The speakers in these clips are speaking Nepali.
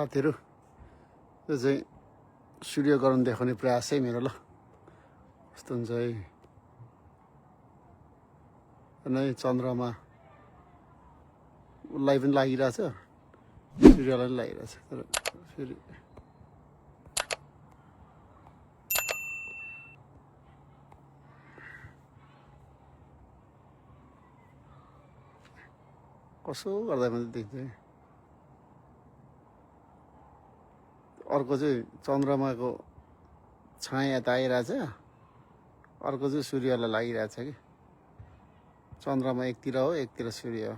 साथीहरु यो चाहिँ सूर्यग्रहण देखाउने प्रयास है मेरो ल कस्तो हुन्छ है नै चन्द्रमा उसलाई पनि लागिरहेछ सूर्यलाई पनि लागिरहेछ तर फेरि कसो गर्दा मात्रै देख्छ अर्को चाहिँ चन्द्रमाको छाया यता आइरहेछ अर्को चाहिँ सूर्यलाई लागिरहेछ कि चन्द्रमा एकतिर हो एकतिर सूर्य हो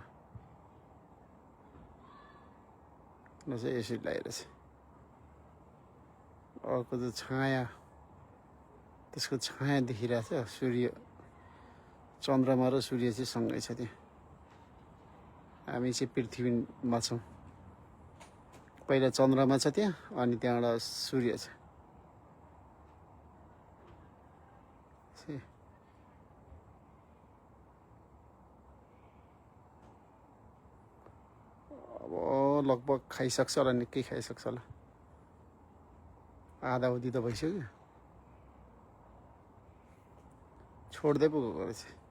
न चाहिँ यसरी लागिरहेछ अर्को चाहिँ छाया त्यसको छाया देखिरहेछ सूर्य चन्द्रमा र सूर्य चाहिँ सँगै छ त्यहाँ हामी चाहिँ पृथ्वीमा छौँ पहिला चन्द्रमा छ त्यहाँ अनि त्यहाँबाट सूर्य छ अब लगभग खाइसक्छ होला निकै खाइसक्छ होला आधा उधी त भइसक्यो छोड्दै पो गएको रहेछ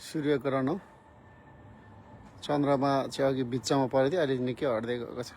सूर्यग्रहण हो चन्द्रमा चाहिँ अघि बिचमा परेको थियो अहिले निकै हट्दै गएको छ